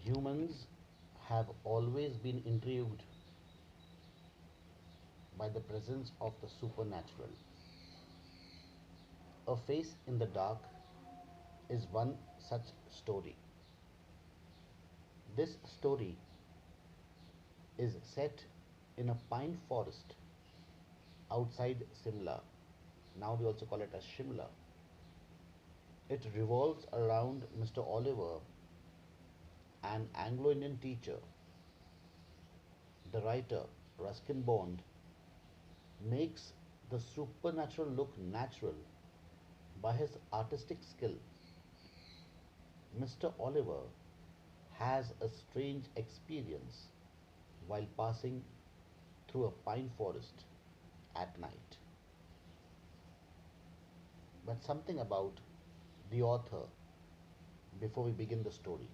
Humans have always been intrigued by the presence of the supernatural. A Face in the Dark is one such story. This story is set in a pine forest outside Simla. Now we also call it as Shimla. It revolves around Mr. Oliver, an Anglo Indian teacher. The writer, Ruskin Bond, makes the supernatural look natural by his artistic skill. Mr. Oliver has a strange experience while passing through a pine forest at night. But something about the author before we begin the story.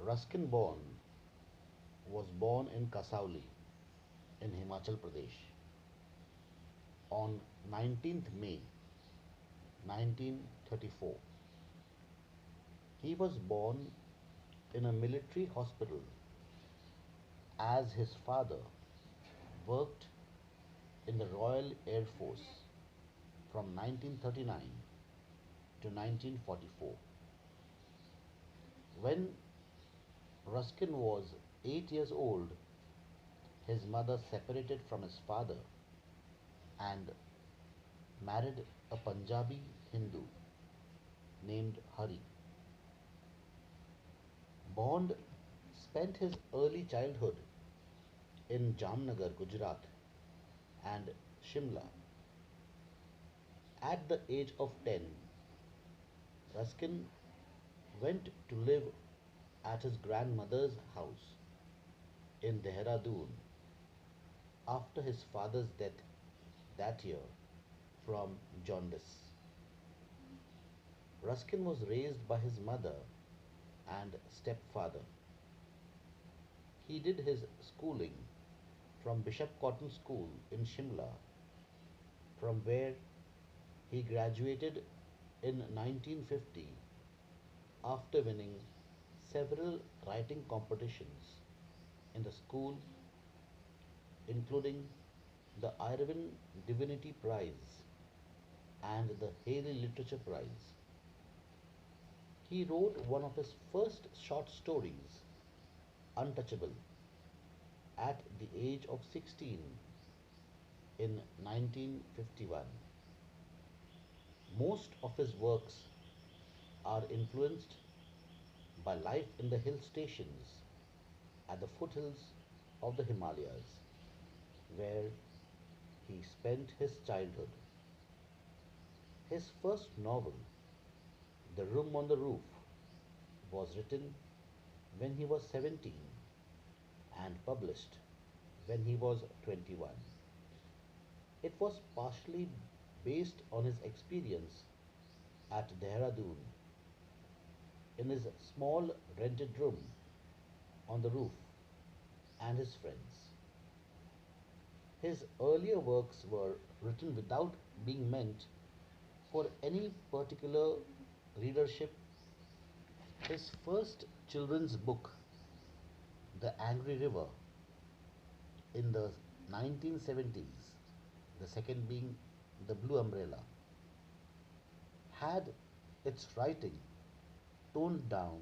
Ruskin Bond was born in Kasauli in Himachal Pradesh on 19th May 1934. He was born in a military hospital as his father worked in the Royal Air Force from 1939 to 1944. When Ruskin was 8 years old, his mother separated from his father and married a Punjabi Hindu named Hari. Bond spent his early childhood in Jamnagar, Gujarat, and Shimla. At the age of 10, Ruskin went to live at his grandmother's house in Dehradun after his father's death that year from jaundice. Ruskin was raised by his mother and stepfather. He did his schooling from Bishop Cotton School in Shimla, from where he graduated in 1950 after winning several writing competitions in the school, including the Irwin Divinity Prize and the Haley Literature Prize. He wrote one of his first short stories, Untouchable, at the age of 16 in 1951. Most of his works are influenced by life in the hill stations at the foothills of the Himalayas, where he spent his childhood. His first novel, The Room on the Roof, was written when he was 17 and published when he was 21. It was partially based on his experience at Dehradun in his small rented room on the roof and his friends. His earlier works were written without being meant for any particular readership. His first children's book, The Angry River, in the 1970s, the second being The Blue Umbrella, had its writing toned down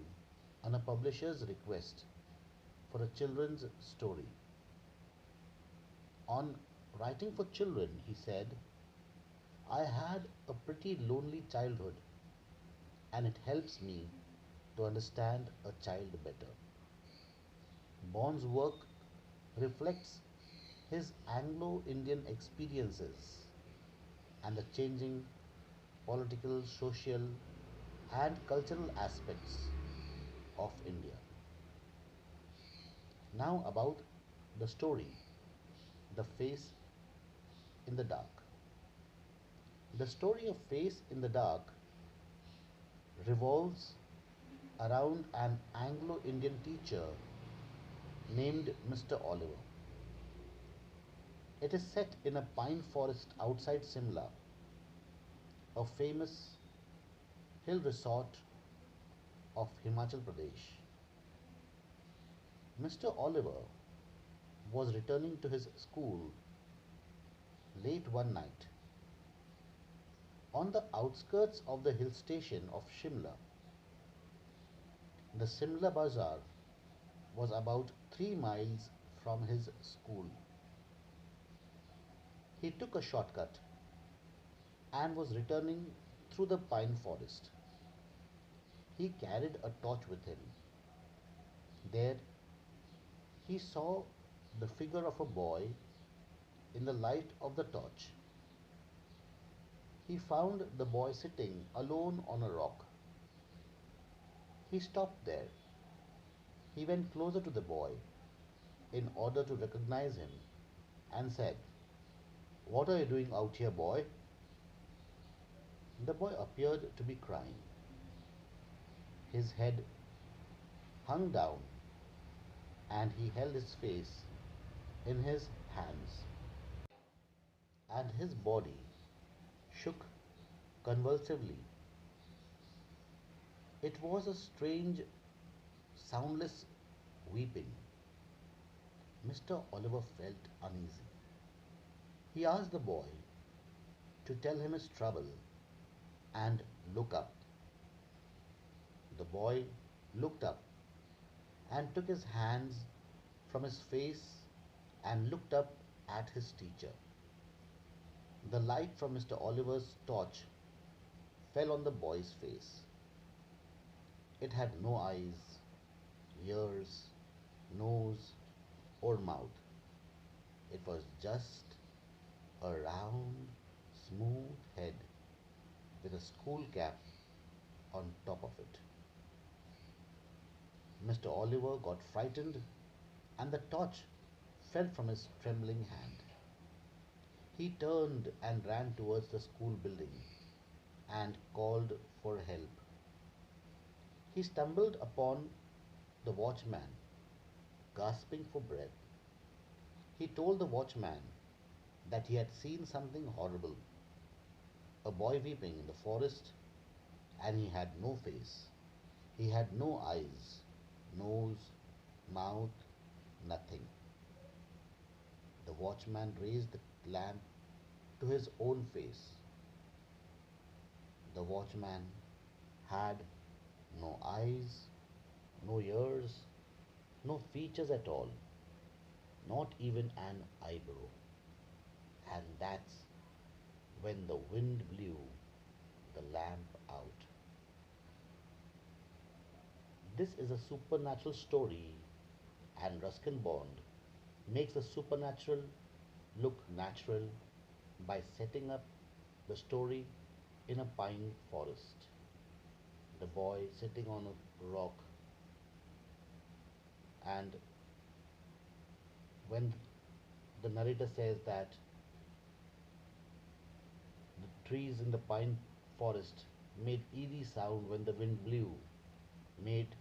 on a publisher's request for a children's story. On writing for children, he said, I had a pretty lonely childhood and it helps me to understand a child better. Bond's work reflects his Anglo Indian experiences and the changing political, social, and cultural aspects of India. Now, about the story, The Face in the Dark. The story of Face in the Dark revolves around an Anglo Indian teacher named Mr. Oliver. It is set in a pine forest outside Simla, a famous hill resort of Himachal Pradesh. Mr. Oliver was returning to his school late one night. On the outskirts of the hill station of Shimla, the Simla Bazaar was about 3 miles from his school. He took a shortcut and was returning through the pine forest. He carried a torch with him. There he saw the figure of a boy in the light of the torch. He found the boy sitting alone on a rock. He stopped there. He went closer to the boy in order to recognize him and said, "What are you doing out here, boy?" The boy appeared to be crying. His head hung down and he held his face in his hands, and his body shook convulsively. It was a strange, soundless weeping. Mr. Oliver felt uneasy. He asked the boy to tell him his trouble and look up. The boy looked up and took his hands from his face and looked up at his teacher. The light from Mr. Oliver's torch fell on the boy's face. It had no eyes, ears, nose, or mouth. It was just a round, smooth head with a school cap on top of it. Mr. Oliver got frightened and the torch fell from his trembling hand. He turned and ran towards the school building and called for help. He stumbled upon the watchman, gasping for breath. He told the watchman that he had seen something horrible, a boy weeping in the forest, and he had no face. He had no eyes, nose, mouth, nothing. The watchman raised the lamp to his own face. The watchman had no eyes, no ears, no features at all, not even an eyebrow. And that's when the wind blew the lamp out. This is a supernatural story, and Ruskin Bond makes the supernatural look natural by setting up the story in a pine forest. The boy sitting on a rock, and when the narrator says that the trees in the pine forest made eerie sound when the wind blew, made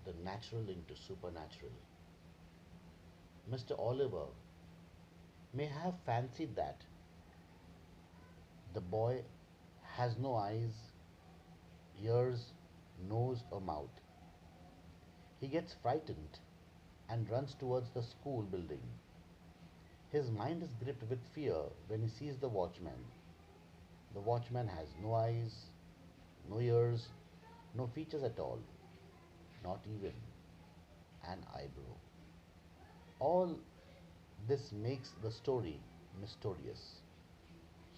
the natural into supernatural. Mr. Oliver may have fancied that the boy has no eyes, ears, nose, or mouth. He gets frightened and runs towards the school building. His mind is gripped with fear when he sees the watchman. The watchman has no eyes, no ears, no features at all, not even an eyebrow. All this makes the story mysterious,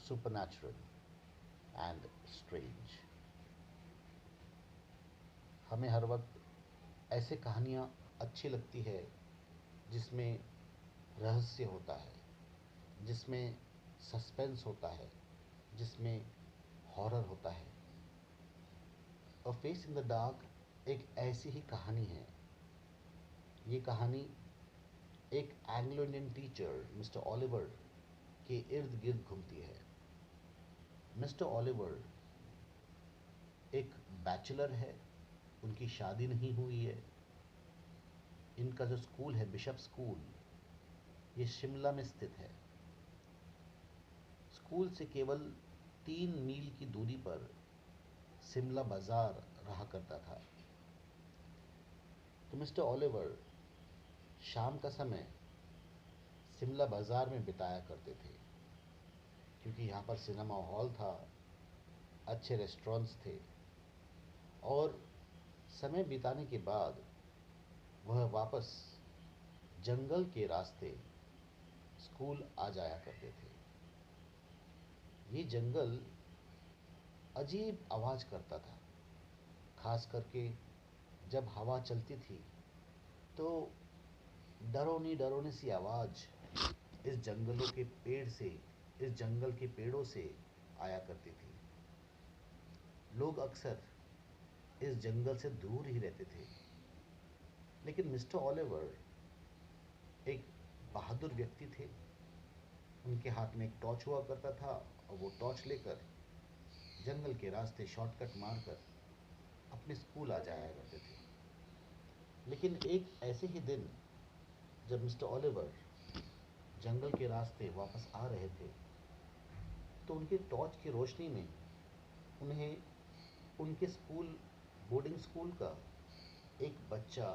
supernatural, and strange. हमें हर वक्त ऐसे कहानियाँ अच्छी लगती है जिसमें रहस्य होता है, जिसमें सस्पेंस होता है, जिसमें हॉरर होता है। अ फेस इन द डार्क एक ऐसी ही कहानी है। ये कहानी एक Anglo Indian teacher mister Oliver के इर्द गिर्द घूमती है। मिस्टर ओलिवर एक बैचलर है, उनकी शादी नहीं हुई है। इनका जो स्कूल है बिशप स्कूल, ये शिमला में स्थित है। स्कूल से केवल 3 मील की दूरी पर शिमला बाज़ार रहा करता था। तो मिस्टर ओलिवर शाम का समय शिमला बाज़ार में बिताया करते थे, क्योंकि यहाँ पर सिनेमा हॉल था, अच्छे रेस्टोरेंट्स थे, और समय बिताने के बाद वह वापस जंगल के रास्ते स्कूल आ जाया करते थे। ये जंगल अजीब आवाज़ करता था, खास करके जब हवा चलती थी तो डरोनी डरोनी सी आवाज़ इस जंगल के पेड़ों से आया करती थी। लोग अक्सर इस जंगल से दूर ही रहते थे, लेकिन मिस्टर ओलिवर एक बहादुर व्यक्ति थे। उनके हाथ में एक टॉर्च हुआ करता था, और वो टॉर्च लेकर जंगल के रास्ते शॉर्टकट मारकर अपने स्कूल आ जाया करते थे। लेकिन एक ऐसे ही दिन जब मिस्टर ओलिवर जंगल के रास्ते वापस आ रहे थे, तो उनके टॉर्च की रोशनी में उन्हें उनके स्कूल, बोर्डिंग स्कूल का एक बच्चा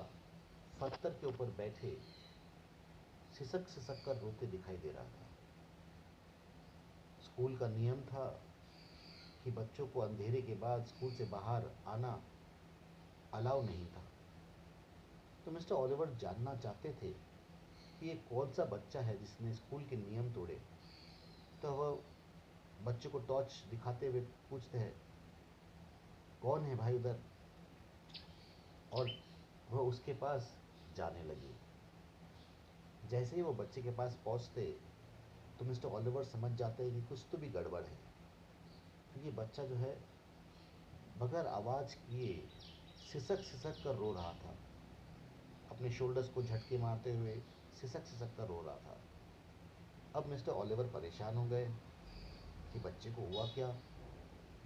पत्थर के ऊपर बैठे सिसक सिसक कर रोते दिखाई दे रहा था। स्कूल का नियम था कि बच्चों को अंधेरे के बाद स्कूल से बाहर आना अलाउ नहीं था। तो मिस्टर ओलिवर जानना चाहते थे कि ये कौन सा बच्चा है जिसने स्कूल के नियम तोड़े। तो वह बच्चे को टॉर्च दिखाते हुए पूछते हैं, कौन है भाई उधर? और वह उसके पास जाने लगी। जैसे ही वो बच्चे के पास पहुंचते, तो मिस्टर ओलिवर समझ जाते हैं कि कुछ तो भी गड़बड़ है, क्योंकि बच्चा जो है बगैर आवाज़ किए सिसक सिसक कर रो रहा था, अपने शोल्डर्स को झटके मारते हुए सिसक सिसक कर रो रहा था। अब मिस्टर ओलिवर परेशान हो गए कि बच्चे को हुआ क्या,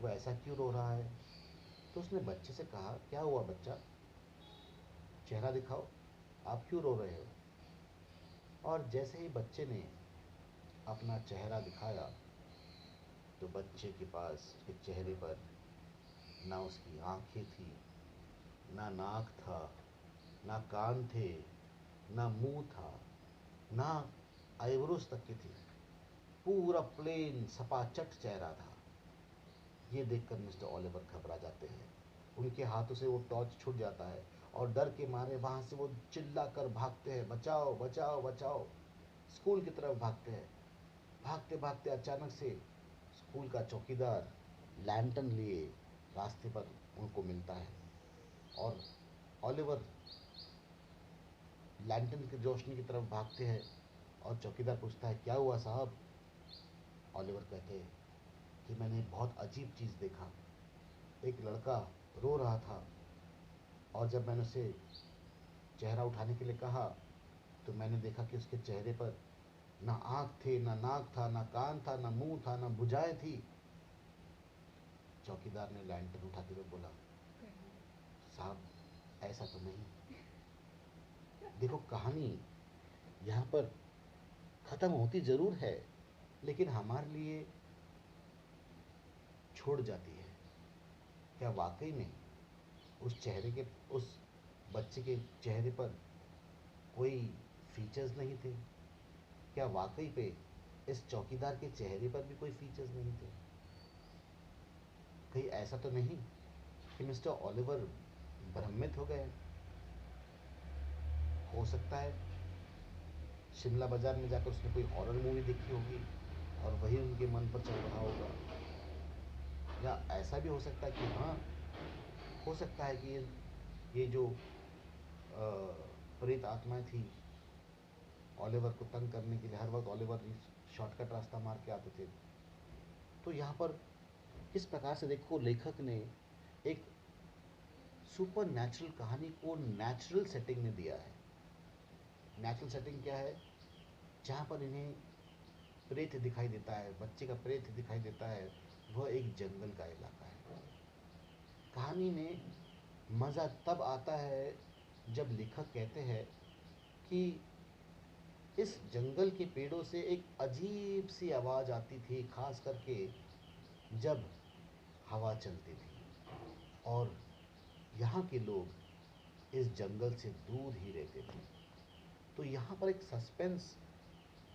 वो ऐसा क्यों रो रहा है। तो उसने बच्चे से कहा, क्या हुआ बच्चा, चेहरा दिखाओ, आप क्यों रो रहे हो? और जैसे ही बच्चे ने अपना चेहरा दिखाया, तो बच्चे के पास, उसके चेहरे पर ना उसकी आंखें थी, ना नाक था, ना कान थे, ना मुंह था, ना आईब्रोज तक की थी। पूरा प्लेन सपाचट चेहरा था। ये देखकर मिस्टर ओलिवर घबरा जाते हैं। उनके हाथों से वो टॉर्च छूट जाता है, और डर के मारे वहां से वो चिल्ला कर भागते हैं, बचाओ बचाओ बचाओ, स्कूल की तरफ भागते हैं। भागते भागते अचानक से स्कूल का चौकीदार लैंटर्न लिए रास्ते पर उनको मिलता है, और ओलिवर लैंटर्न की रोशनी की तरफ भागते हैं। और चौकीदार पूछता है, क्या हुआ साहब? ओलिवर कहते हैं कि मैंने बहुत अजीब चीज़ देखा। एक लड़का रो रहा था, और जब मैंने उसे चेहरा उठाने के लिए कहा, तो मैंने देखा कि उसके चेहरे पर ना आँख थे, ना नाक था, ना कान था, ना मुंह था, ना भुजाएं थी। चौकीदार ने लैंटर्न उठाते हुए बोला, साहब ऐसा तो नहीं। देखो, कहानी यहाँ पर ख़त्म होती ज़रूर है, लेकिन हमारे लिए छोड़ जाती है। क्या वाकई में उस बच्चे के चेहरे पर कोई फीचर्स नहीं थे? क्या वाकई पे इस चौकीदार के चेहरे पर भी कोई फीचर्स नहीं थे? कहीं ऐसा तो नहीं कि मिस्टर ओलिवर भ्रमित हो गए? हो सकता है शिमला बाजार में जाकर उसने कोई हॉरर मूवी देखी होगी, और वही उनके मन पर चल रहा होगा। या ऐसा भी हो सकता है कि हाँ, हो सकता है कि ये जो प्रेत आत्माएं थी, ओलिवर को तंग करने के लिए हर वक्त ओलिवर शॉर्टकट रास्ता मार के आते थे। तो यहाँ पर किस प्रकार से देखो, लेखक ने एक सुपर नेचुरल कहानी को नेचुरल सेटिंग में दिया है। नेचुरल सेटिंग क्या है? जहाँ पर इन्हें प्रेत दिखाई देता है, बच्चे का प्रेत दिखाई देता है, वह एक जंगल का इलाका है। कहानी में मज़ा तब आता है जब लेखक कहते हैं कि इस जंगल के पेड़ों से एक अजीब सी आवाज़ आती थी, खास करके जब हवा चलती थी, और यहाँ के लोग इस जंगल से दूर ही रहते थे। तो यहाँ पर एक सस्पेंस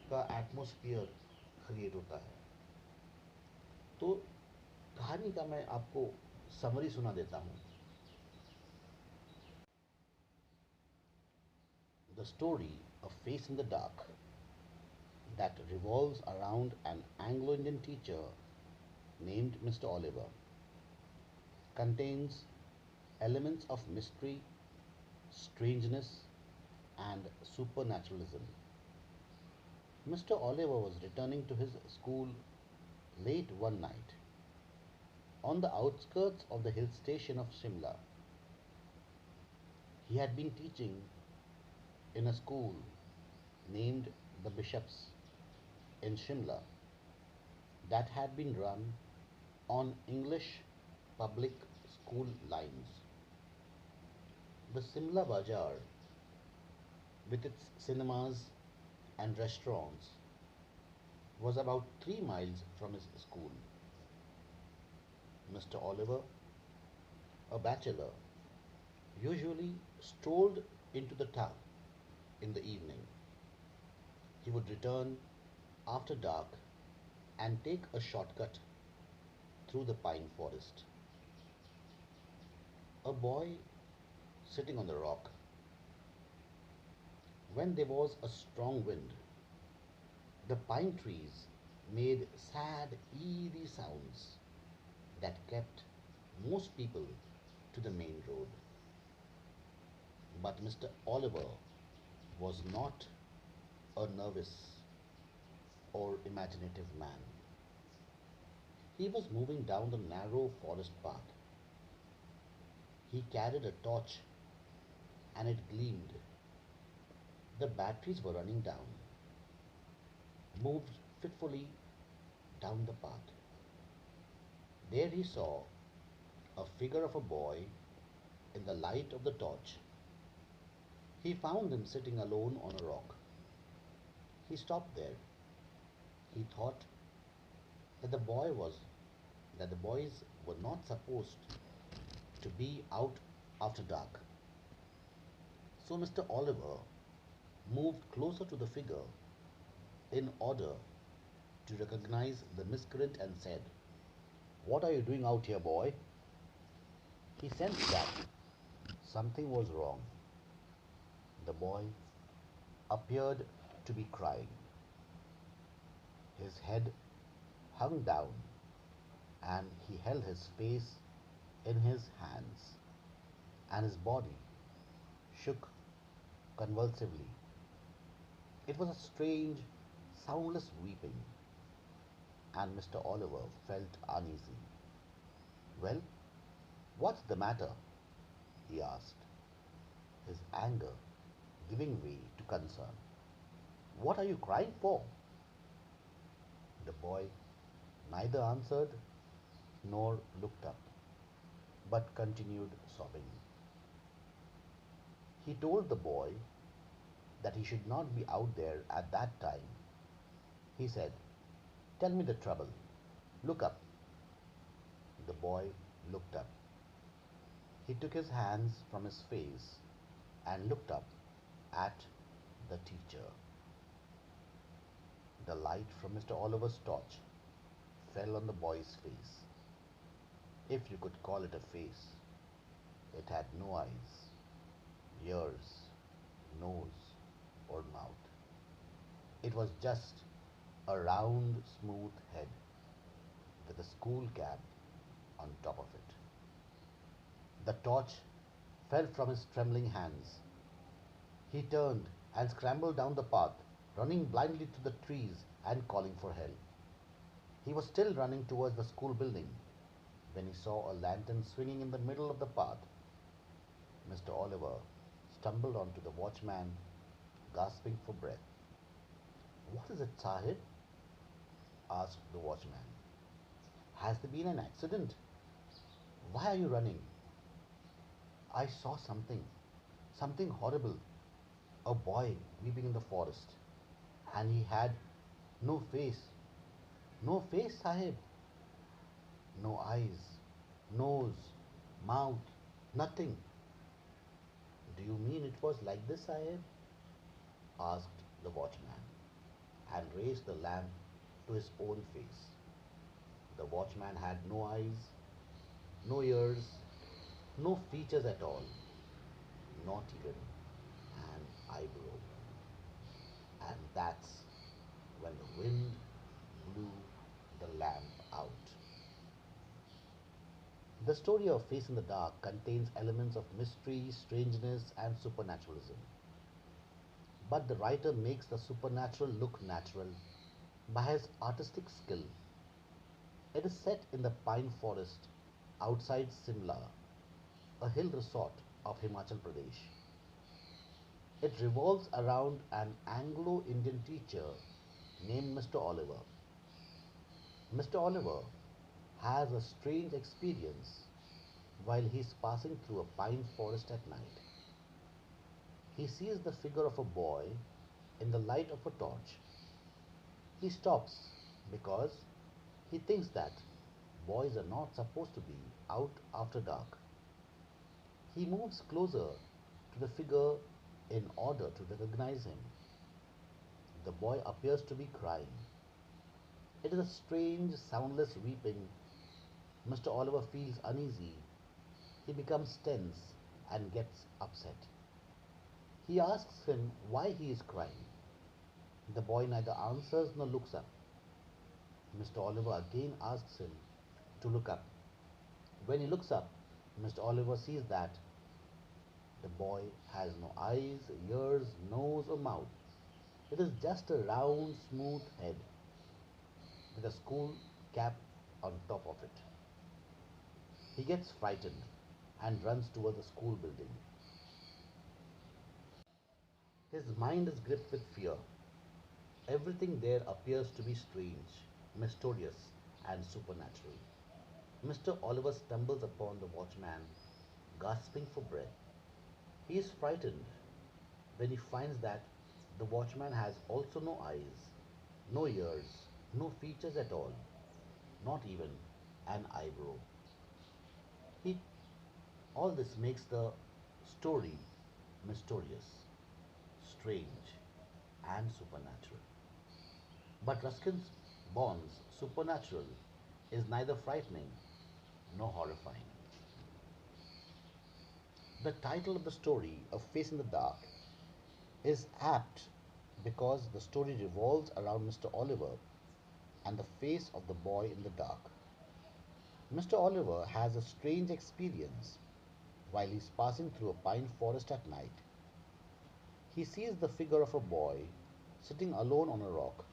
का एटमॉस्फेयर क्रिएट होता है। तो कहानी का मैं आपको समरी सुना देता हूँ। The story A Face in the Dark, that revolves around an Anglo-Indian teacher named Mr. Oliver, contains elements of mystery, strangeness, and supernaturalism. Mr. Oliver was returning to his school late one night on the outskirts of the hill station of Shimla. He had been teaching in a school named the Bishops in Shimla that had been run on English public school lines. The Simla Bazaar, with its cinemas and restaurants, was about 3 miles from his school. Mr. Oliver, a bachelor, usually strolled into the town in the evening. He would return after dark and take a shortcut through the pine forest. A boy sitting on the rock. When there was a strong wind, the pine trees made sad, eerie sounds that kept most people to the main road. But Mr. Oliver was not a nervous or imaginative man. He was moving down the narrow forest path. He carried a torch and it gleamed. The batteries were running down, moved fitfully down the path. There he saw a figure of a boy in the light of the torch. He found him sitting alone on a rock. He stopped there. He thought that the boy was that the boys were not supposed to be out after dark. So Mr. Oliver moved closer to the figure in order to recognize the miscreant and said, "What are you doing out here, boy?" He sensed that something was wrong. The boy appeared to be crying. His head hung down and he held his face in his hands and his body shook convulsively. It was a strange, soundless weeping, and Mr. Oliver felt uneasy. "Well, what's the matter?" he asked, his anger giving way to concern. "What are you crying for?" The boy neither answered nor looked up, but continued sobbing. He told the boy that he should not be out there at that time. He said, "Tell me the trouble. Look up." The boy looked up. He took his hands from his face and looked up at the teacher. The light from Mr. Oliver's torch fell on the boy's face. If you could call it a face, it had no eyes, ears, nose, or mouth. It was just a round, smooth head with a school cap on top of it. The torch fell from his trembling hands. He turned and scrambled down the path, running blindly to the trees and calling for help. He was still running towards the school building when he saw a lantern swinging in the middle of the path. Mr. Oliver stumbled onto the watchman, gasping for breath. "What is it, Sahib?" asked the watchman. "Has there been an accident? Why are you running?" "I saw something horrible. A boy weeping in the forest. And he had no face. No face, Sahib. No eyes, nose, mouth. Nothing. Do you mean it was like this, Sahib? Asked the watchman, and raised the lamp to his own face. The watchman had no eyes, no ears, no features at all, not even an eyebrow. And that's when the wind blew the lamp out. The story of Face in the Dark contains elements of mystery, strangeness, and supernaturalism. But the writer makes the supernatural look natural by his artistic skill. It is set in the pine forest outside Simla, a hill resort of Himachal Pradesh. It revolves around an Anglo Indian teacher named Mr. Oliver. Mr. Oliver has a strange experience while he is passing through a pine forest at night. He sees the figure of a boy in the light of a torch. He stops because he thinks that boys are not supposed to be out after dark. He moves closer to the figure in order to recognize him. The boy appears to be crying. It is a strange, soundless weeping. Mr. Oliver feels uneasy. He becomes tense and gets upset. He asks him why he is crying. The boy neither answers nor looks up. Mr. Oliver again asks him to look up. When he looks up, Mr. Oliver sees that the boy has no eyes, ears, nose, or mouth. It is just a round, smooth head with a school cap on top of it. He gets frightened and runs towards the school building. His mind is gripped with fear. Everything there appears to be strange, mysterious, and supernatural. Mr. Oliver stumbles upon the watchman, gasping for breath. He is frightened when he finds that the watchman has also no eyes, no ears, no features at all, not even an eyebrow. He, all this makes the story mysterious, strange, and supernatural. But Ruskin's Bond's supernatural is neither frightening nor horrifying. The title of the story, A Face in the Dark, is apt because the story revolves around Mr. Oliver and the face of the boy in the dark. Mr. Oliver has a strange experience while he is passing through a pine forest at night. He sees the figure of a boy sitting alone on a rock.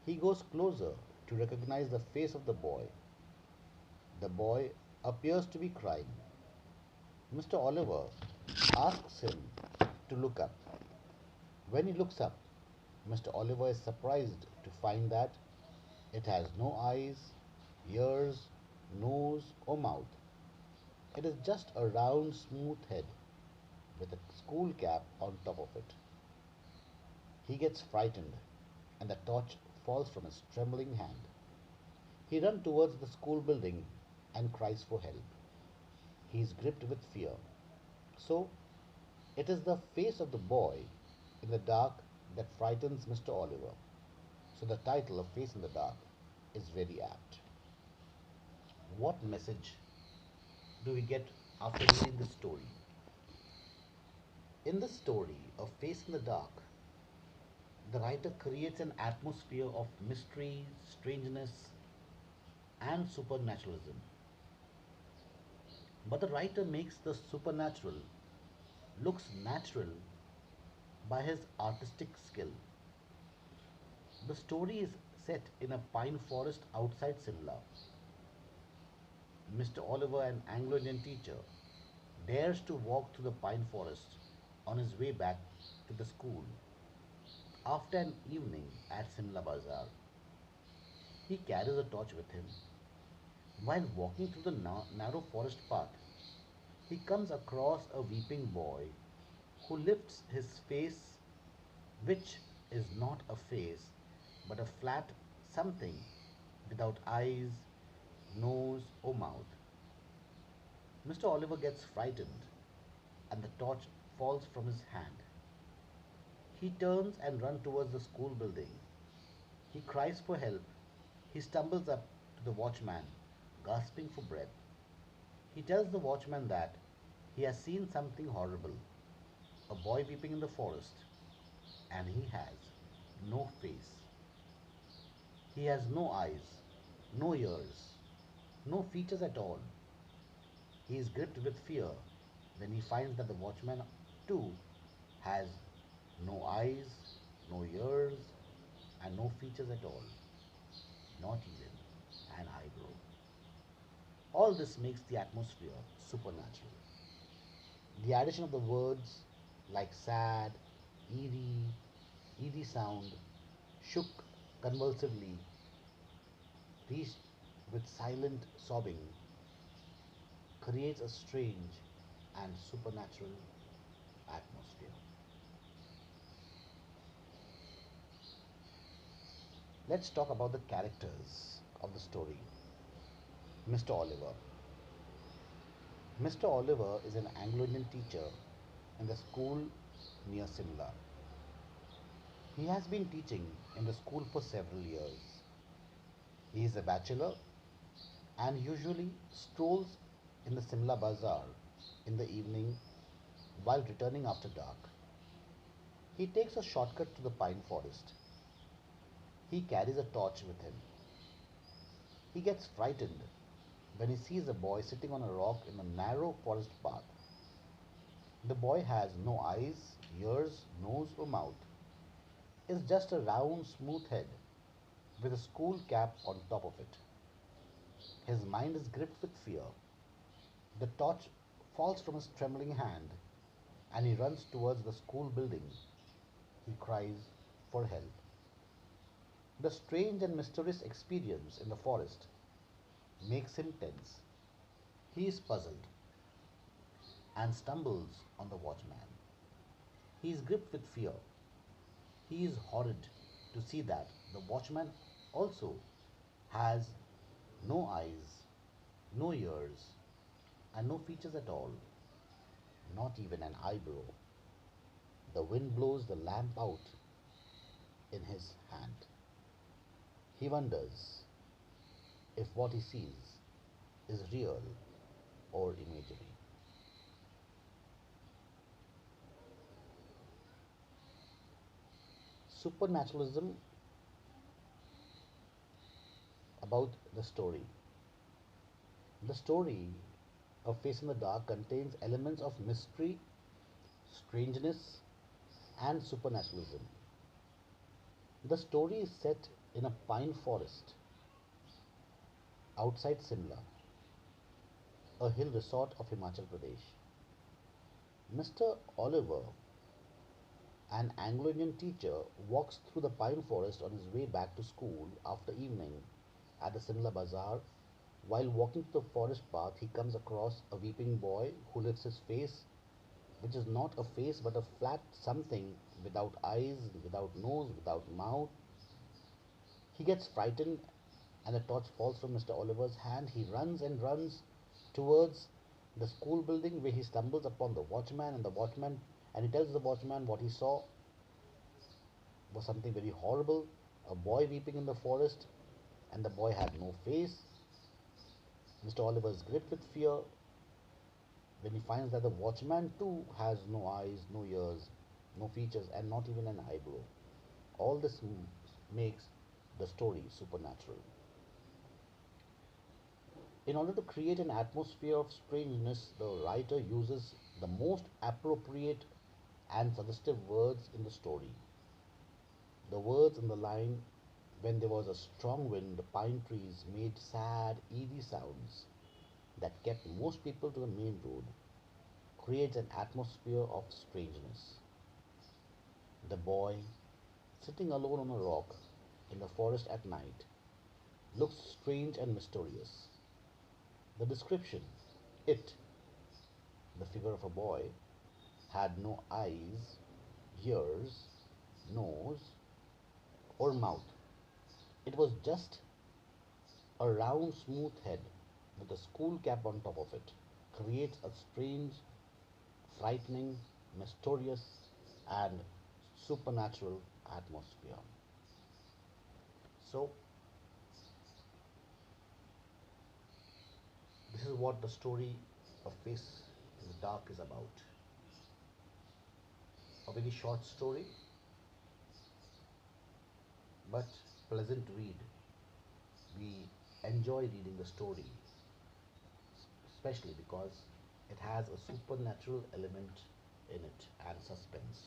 He goes closer to recognize the face of the boy. The boy appears to be crying. Mr. Oliver asks him to look up. When he looks up, Mr. Oliver is surprised to find that it has no eyes, ears, nose, or mouth. It is just a round, smooth head with a school cap on top of it. He gets frightened, and the torch falls from his trembling hand. He runs towards the school building and cries for help. He is gripped with fear. So, it is the face of the boy in the dark that frightens Mr. Oliver. So, the title of Face in the Dark is very apt. What message do we get after reading this story? In this story, A Face in the Dark, the writer creates an atmosphere of mystery, strangeness, and supernaturalism. But the writer makes the supernatural looks natural by his artistic skill. The story is set in a pine forest outside Simla. Mr. Oliver, an Anglo Indian teacher, dares to walk through the pine forest on his way back to the school. After an evening at Simla Bazaar, he carries a torch with him. While walking through the narrow forest path, he comes across a weeping boy who lifts his face, which is not a face but a flat something without eyes, nose, or mouth. Mr. Oliver gets frightened and the torch falls from his hand. He turns and runs towards the school building. He cries for help. He stumbles up to the watchman, gasping for breath. He tells the watchman that he has seen something horrible, a boy weeping in the forest, and he has no face. He has no eyes, no ears, no features at all. He is gripped with fear when he finds that the watchman, too, has no eyes, no ears, and no features at all, not even an eyebrow. All this makes the atmosphere supernatural. The addition of the words like sad, eerie, eerie sound, shook convulsively, reached with silent sobbing, creates a strange and supernatural atmosphere. Let's talk about the characters of the story. Mr. Oliver. Mr. Oliver is an Anglo Indian teacher in the school near Simla. He has been teaching in the school for several years. He is a bachelor and usually strolls in the Simla Bazaar in the evening while returning after dark. He takes a shortcut to the pine forest. He carries a torch with him. He gets frightened when he sees a boy sitting on a rock in a narrow forest path. The boy has no eyes, ears, nose, or mouth. Is just a round, smooth head with a school cap on top of it. His mind is gripped with fear. The torch falls from his trembling hand and he runs towards the school building. He cries for help. The strange and mysterious experience in the forest makes him tense. He is puzzled and stumbles on the watchman. He is gripped with fear. He is horrid to see that the watchman also has no eyes, no ears, and no features at all, not even an eyebrow. The wind blows the lamp out in his hand. He wonders if what he sees is real or imagery. Supernaturalism about the story. The story of Face in the Dark contains elements of mystery, strangeness, and supernaturalism. The story is set in a pine forest outside Simla, a hill resort of Himachal Pradesh. Mr. Oliver, an Anglo Indian teacher, walks through the pine forest on his way back to school after evening at the Simla Bazaar. While walking through the forest path, he comes across a weeping boy who lifts his face, which is not a face but a flat something without eyes, without nose, without mouth. He gets frightened and the torch falls from Mr. Oliver's hand. He runs and runs towards the school building where he stumbles upon the watchman and he tells the watchman what he saw was something very horrible, a boy weeping in the forest, and the boy had no face. Mr. Oliver is gripped with fear when he finds that the watchman too has no eyes, no ears, no features, and not even an eyebrow. All this makes the story supernatural. In order to create an atmosphere of strangeness, the writer uses the most appropriate and suggestive words in the story. The words in the line, when there was a strong wind, the pine trees made sad, eerie sounds that kept most people to the main road, creates an atmosphere of strangeness. The boy, sitting alone on a rock in the forest at night, looks strange and mysterious. The description, it, the figure of a boy, had no eyes, ears, nose, or mouth. It was just a round, smooth head with a school cap on top of it. creates a strange, frightening, mysterious, and supernatural atmosphere. So, this is what the story of Face in the Dark is about. A very short story, but pleasant read. We enjoy reading the story, especially because it has a supernatural element in it and suspense.